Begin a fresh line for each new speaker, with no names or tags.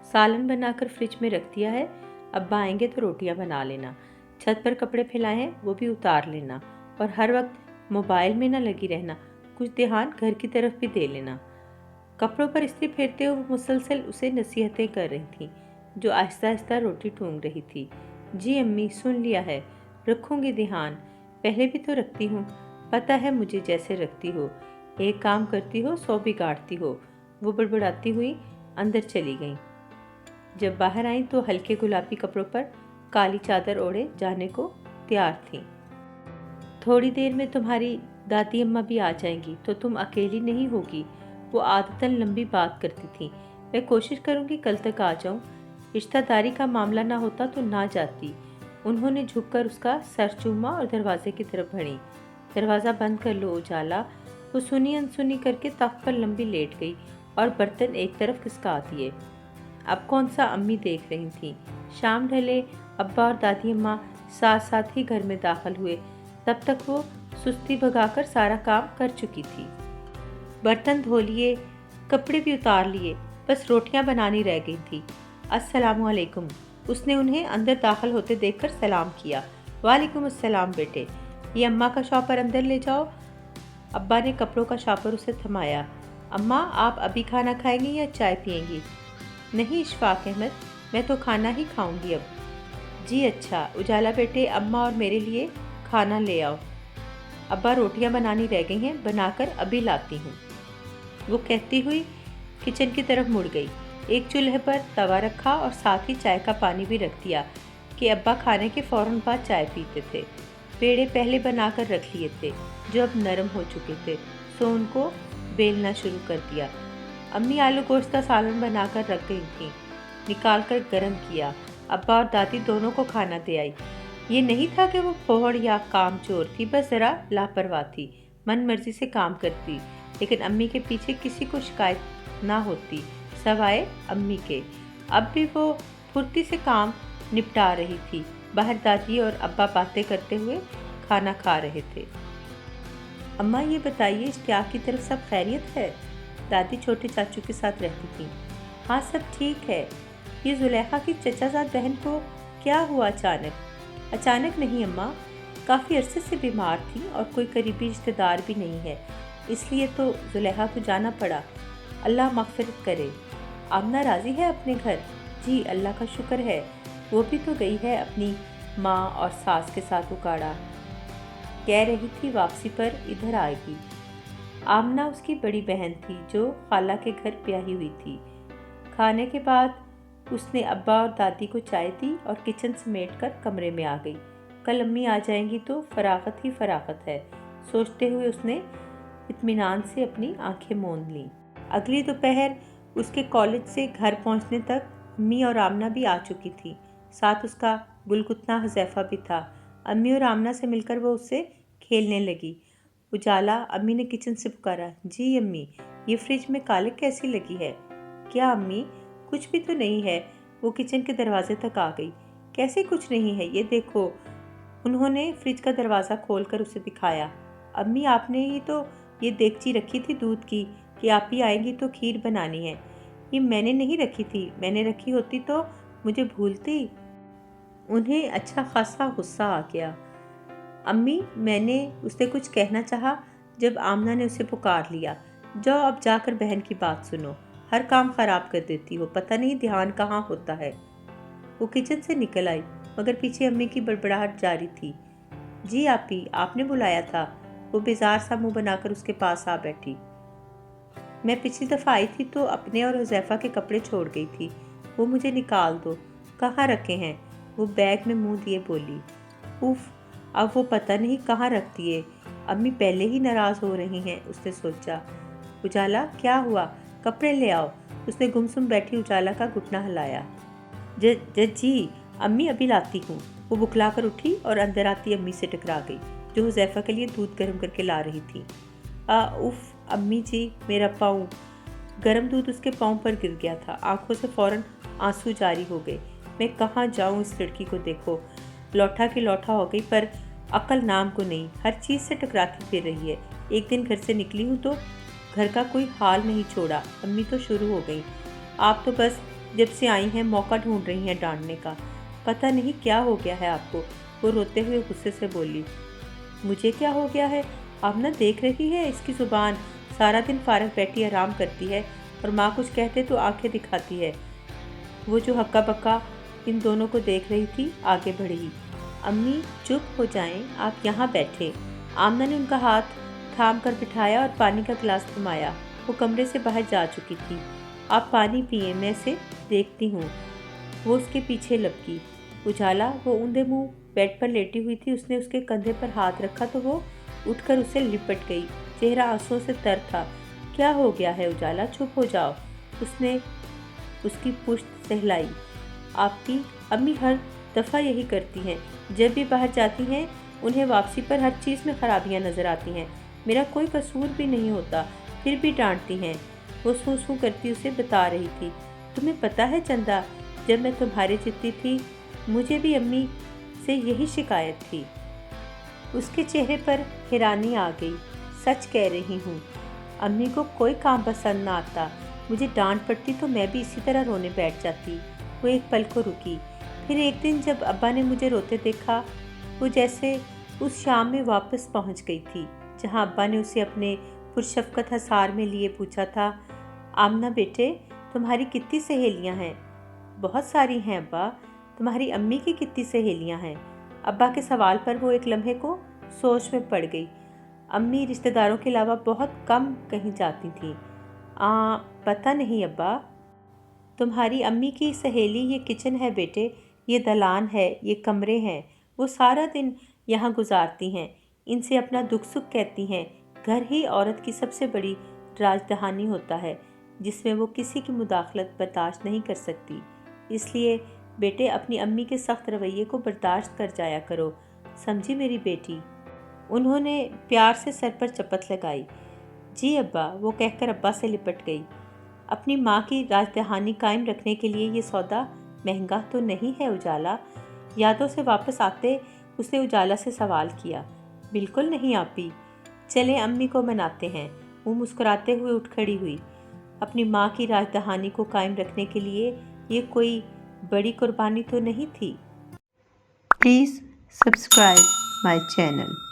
सालन बनाकर फ्रिज में रख दिया है, अब्बा आएंगे तो रोटियां बना लेना। छत पर कपड़े फैलाए हैं वो भी उतार लेना, और हर वक्त मोबाइल में ना लगी रहना, कुछ ध्यान घर की तरफ भी दे लेना। कपड़ों पर इस्त्री फेरते हुए वो मुसलसल उसे नसीहतें कर रही थी, जो आहिस्ता आहिस्ता रोटी ठूंग रही थी। जी अम्मी, सुन लिया है, रखूंगी ध्यान, पहले भी तो रखती हूँ, पता है मुझे जैसे रखती हो, एक काम करती हो 100 बिगाड़ती हो, वो बड़बड़ाती हुई अंदर चली गई। जब बाहर आई तो हल्के गुलाबी कपड़ों पर काली चादर ओढ़े जाने को तैयार थी। थोड़ी देर में तुम्हारी दादी अम्मा भी आ जाएंगी तो तुम अकेली नहीं होगी, वो आदतन लंबी बात करती थी। मैं कोशिश करूंगी कल तक आ जाऊं, रिश्तेदारी का मामला ना होता तो ना जाती। उन्होंने झुककर उसका सर चूमा और दरवाजे की तरफ बढ़ी। दरवाज़ा बंद कर लो उजाला। वो सुनी अनसुनी करके तख्त पर लंबी लेट गई और बर्तन एक तरफ खिसका दिए। अब कौन सा अम्मी देख रही थी। शाम ढले अब्बा और दादी अम्मा साथ साथ ही घर में दाखिल हुए। तब तक वो सुस्ती भगाकर सारा काम कर चुकी थी। बर्तन धो लिए, कपड़े भी उतार लिए, बस रोटियां बनानी रह गई थी। अस्सलामु अलैकुम, उसने उन्हें अंदर दाखिल होते देखकर सलाम किया। वालेकुम अस्सलाम बेटे, ये अम्मा का शॉपर अंदर ले जाओ। अब्बा ने कपड़ों का शॉपर उसे थमाया। अम्मा, आप अभी खाना खाएंगी या चाय पियेंगी? नहीं इशफाक अहमद, मैं तो खाना ही खाऊंगी अब। जी अच्छा, उजाला बेटे, अम्मा और मेरे लिए खाना ले आओ। अब्बा, रोटियां बनानी रह गई हैं, बनाकर अभी लाती हूँ, वो कहती हुई किचन की तरफ मुड़ गई। एक चूल्हे पर तवा रखा और साथ ही चाय का पानी भी रख दिया कि अब्बा खाने के फौरन बाद चाय पीते थे। पेड़े पहले बनाकर रख लिए थे जो अब नरम हो चुके थे, सो उनको बेलना शुरू कर दिया। अम्मी आलू गोश्त का सालन बनाकर रख गई थी, निकाल कर गर्म किया। अब्बा और दादी दोनों को खाना दे आई। ये नहीं था कि वो फोहड़ या काम चोर थी, बस ज़रा लापरवाह थी, मन मर्जी से काम करती, लेकिन अम्मी के पीछे किसी को शिकायत ना होती सवाए अम्मी के। अब भी वो फुर्ती से काम निपटा रही थी। बाहर दादी और अब्बा बातें करते हुए खाना खा रहे थे। अम्मा, ये बताइए, इश्तियाक की तरफ सब खैरियत है? दादी छोटे चाचू के साथ रहती थी। हाँ, सब ठीक है। ये जुलेखा की चचाजाद बहन को क्या हुआ अचानक? अचानक नहीं अम्मा, काफ़ी अरसे से बीमार थी और कोई करीबी रिश्तेदार भी नहीं है, इसलिए तो जुलेखा को जाना पड़ा। अल्लाह मग़फ़िरत करे। आमना राज़ी है अपने घर? जी अल्लाह का शुक्र है, वो भी तो गई है अपनी माँ और सास के साथ उकाड़ा, कह रही थी वापसी पर इधर आएगी। आमना उसकी बड़ी बहन थी जो खाला के घर ब्याही हुई थी। खाने के बाद उसने अब्बा और दादी को चाय दी और किचन समेट कर कमरे में आ गई। कल अम्मी आ जाएंगी तो फरागत ही फरागत है, सोचते हुए उसने इत्मीनान से अपनी आंखें मूंद लीं। अगली दोपहर उसके कॉलेज से घर पहुंचने तक अम्मी और आमना भी आ चुकी थी, साथ उसका गुलगुतना हुज़ैफ़ा भी था। अम्मी और आमना से मिलकर वो उससे खेलने लगी। उजाला, अम्मी ने किचन से पुकारा। जी अम्मी, ये फ्रिज में कालिक कैसी लगी है? क्या अम्मी, कुछ भी तो नहीं है। वो किचन के दरवाजे तक आ गई। कैसे कुछ नहीं है, ये देखो। उन्होंने फ्रिज का दरवाज़ा खोलकर उसे दिखाया। अम्मी, आपने ही तो ये देगची रखी थी दूध की कि आप ही आएंगी तो खीर बनानी है। ये मैंने नहीं रखी थी, मैंने रखी होती तो मुझे भूलती। उन्हें अच्छा खासा गुस्सा आ गया। अम्मी, मैंने उससे कुछ कहना चाहा, जब आमना ने उसे पुकार लिया। जाओ अब जाकर बहन की बात सुनो, हर काम ख़राब कर देती हो, पता नहीं ध्यान कहाँ होता है। वो किचन से निकल आई, मगर पीछे अम्मी की बड़बड़ाहट जारी थी। जी आपी, आपने बुलाया था। वो बेजार सा मुंह बनाकर उसके पास आ बैठी। मैं पिछली दफ़ा आई थी तो अपने और हुज़ैफ़ा के कपड़े छोड़ गई थी, वो मुझे निकाल दो। कहाँ रखे हैं? वो बैग में मुंह दिए बोली। उफ, अब वो पता नहीं कहाँ रख दिए। अम्मी पहले ही नाराज़ हो रही हैं, उसने सोचा। उजाला, क्या हुआ? कपड़े ले आओ। उसने गुमसुम बैठी उजाला का घुटना हिलाया। जी अम्मी, अभी लाती हूँ। वो बुखलाकर उठी और अंदर आती अम्मी से टकरा गई, जो हुज़ैफ़ा के लिए दूध गर्म करके ला रही थी। उफ अम्मी जी, मेरा पाँव। गर्म दूध उसके पाँव पर गिर गया था। आंखों से फौरन आंसू जारी हो गए। मैं कहाँ जाऊँ, इस लड़की को देखो, लौटा की लौटा हो गई, पर अकल नाम को नहीं, हर चीज़ से टकराती फिर रही है। एक दिन घर से निकली हूँ तो घर का कोई हाल नहीं छोड़ा। अम्मी तो शुरू हो गई, आप तो बस जब से आई हैं मौका ढूंढ रही हैं डांटने का। पता नहीं क्या हो गया है आपको, वो रोते हुए गुस्से से बोली। मुझे क्या हो गया है? आमना देख रही है इसकी ज़ुबान, सारा दिन फारग बैठी आराम करती है और माँ कुछ कहते तो आंखें दिखाती है। वो जो हक्का बक्का इन दोनों को देख रही थी आगे बढ़ी। अम्मी चुप हो जाएं, आप यहाँ बैठे। आमना ने उनका हाथ थाम कर बिठाया और पानी का गिलास थमाया। वो कमरे से बाहर जा चुकी थी। आप पानी पिए, मैं इसे देखती हूँ। वो उसके पीछे लपकी। उजाला, वो ऊंधे मुंह बेड पर लेटी हुई थी, उसने उसके कंधे पर हाथ रखा तो वो उठकर उसे लिपट गई। चेहरा आंसुओं से तर था। क्या हो गया है उजाला, चुप हो जाओ। उसने उसकी पुश्त सहलाई। आपकी अम्मी हर दफ़ा यही करती हैं, जब भी बाहर जाती हैं उन्हें वापसी पर हर चीज़ में खराबियां नज़र आती हैं। मेरा कोई कसूर भी नहीं होता, फिर भी डांटती हैं। वो सूं सूं करती उसे बता रही थी। तुम्हें पता है चंदा, जब मैं तुम्हारी जितनी थी मुझे भी अम्मी से यही शिकायत थी। उसके चेहरे पर हैरानी आ गई। सच कह रही हूँ, अम्मी को कोई काम पसंद ना आता। मुझे डांट पड़ती तो मैं भी इसी तरह रोने बैठ जाती। वो एक पल को रुकी। फिर एक दिन जब अब्बा ने मुझे रोते देखा, वो जैसे उस शाम में वापस पहुंच गई थी जहां अब्बा ने उसे अपने पुरशफ़क़त हसार में लिए पूछा था, आमना बेटे, तुम्हारी कितनी सहेलियां हैं? बहुत सारी हैं अब्बा। तुम्हारी अम्मी की कितनी सहेलियां हैं? अब्बा के सवाल पर वो एक लम्हे को सोच में पड़ गई। अम्मी रिश्तेदारों के अलावा बहुत कम कहीं जाती थी। पता नहीं अब्बा। तुम्हारी अम्मी की सहेली ये किचन है बेटे, ये दलान है, ये कमरे हैं। वो सारा दिन यहाँ गुजारती हैं, इनसे अपना दुख सुख कहती हैं। घर ही औरत की सबसे बड़ी राजधानी होता है जिसमें वो किसी की मुदाखलत बर्दाश्त नहीं कर सकती। इसलिए बेटे अपनी अम्मी के सख्त रवैये को बर्दाश्त कर जाया करो, समझी मेरी बेटी। उन्होंने प्यार से सर पर चपत लगाई। जी अब्बा, वो कहकर अब्बा से लिपट गई। अपनी माँ की राजधानी कायम रखने के लिए ये सौदा महंगा तो नहीं है उजाला? यादों से वापस आते उसने उजाला से सवाल किया। बिल्कुल नहीं आपी, चलें अम्मी को मनाते हैं। वो मुस्कुराते हुए उठ खड़ी हुई। अपनी माँ की राजधानी को कायम रखने के लिए ये कोई बड़ी कुर्बानी तो नहीं थी। Please subscribe my channel.